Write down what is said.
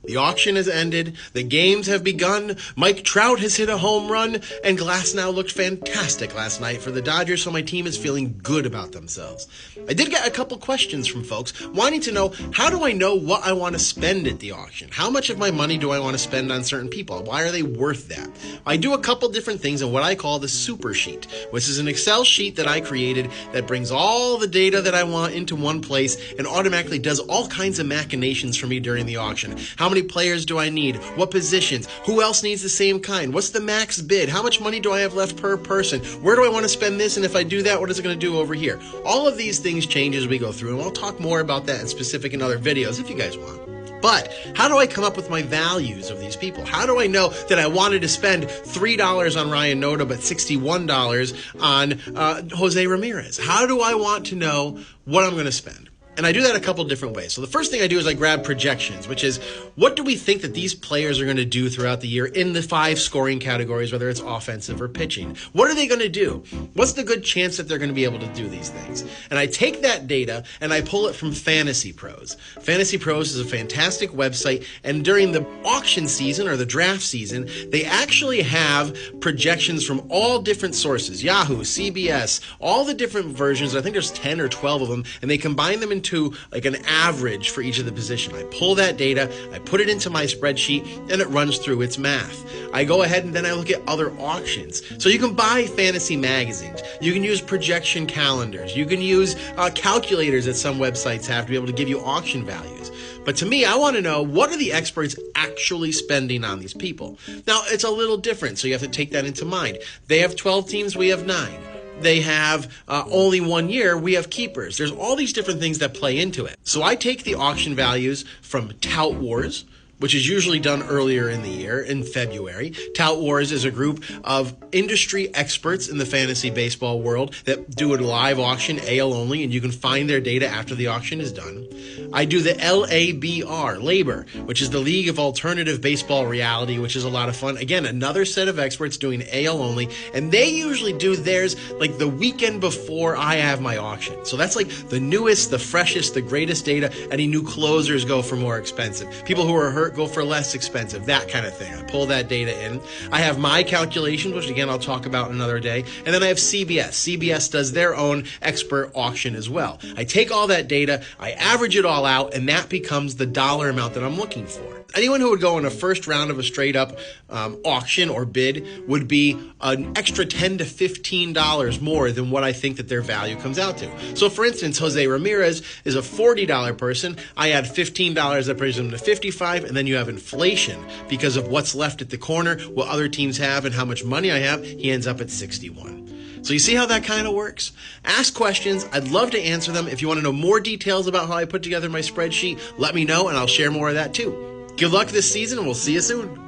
The auction has ended, the games have begun, Mike Trout has hit a home run, and Glasnow looked fantastic last night for the Dodgers, so my team is feeling good about themselves. I did get a couple questions from folks wanting to know, how do I know what I want to spend at the auction? How much of my money do I want to spend on certain people? Why are they worth that? I do a couple different things in what I call the super sheet, which is an Excel sheet that I created that brings all the data that I want into one place and automatically does all kinds of machinations for me during the auction. How many players do I need? What positions? Who else needs the same kind? What's the max bid? How much money do I have left per person? Where do I want to spend this? And if I do that, what is it going to do over here? All of these things change as we go through, and I'll talk more about that in specific in other videos if you guys want. But how do I come up with my values of these people? How do I know that I wanted to spend $3 on Ryan Noda but $61 on Jose Ramirez? How do I want to know what I'm going to spend? And I do that a couple different ways. So the first thing I do is I grab projections, which is, what do we think that these players are going to do throughout the year in the 5 scoring categories, whether it's offensive or pitching? What are they going to do? What's the good chance that they're going to be able to do these things? And I take that data and I pull it from Fantasy Pros. Fantasy Pros is a fantastic website, and during the auction season or the draft season, they actually have projections from all different sources, Yahoo, CBS, all the different versions. I think there's 10 or 12 of them, and they combine them into like an average for each of the position. I pull that data, I put it into my spreadsheet, and it runs through its math. I go ahead and then I look at other auctions. So you can buy fantasy magazines. You can use projection calendars. You can use calculators that some websites have to be able to give you auction values. But to me, I want to know, what are the experts actually spending on these people? Now, it's a little different, so you have to take that into mind. They have 12 teams, we have 9. They have only 1 year, we have keepers. There's all these different things that play into it. So I take the auction values from Tout Wars, which is usually done earlier in the year, in February. Tout Wars is a group of industry experts in the fantasy baseball world that do a live auction, AL only, and you can find their data after the auction is done. I do the LABR, Labor, which is the League of Alternative Baseball Reality, which is a lot of fun. Again, another set of experts doing AL only, and they usually do theirs like the weekend before I have my auction. So that's like the newest, the freshest, the greatest data. Any new closers go for more expensive. People who are hurt go for less expensive, that kind of thing. I pull that data in. I have my calculations, which again I'll talk about another day, and then I have CBS. CBS does their own expert auction as well. I take all that data, I average it all out, and that becomes the dollar amount that I'm looking for. Anyone who would go in a first round of a straight up auction or bid would be an extra $10 to $15 more than what I think that their value comes out to. So for instance, Jose Ramirez is a $40 person. I add $15, that brings him to $55, and then you have inflation because of what's left at the corner, what other teams have, and how much money I have. He ends up at $61. So you see how that kind of works? Ask questions. I'd love to answer them. If you want to know more details about how I put together my spreadsheet, let me know, and I'll share more of that too. Good luck this season, and we'll see you soon.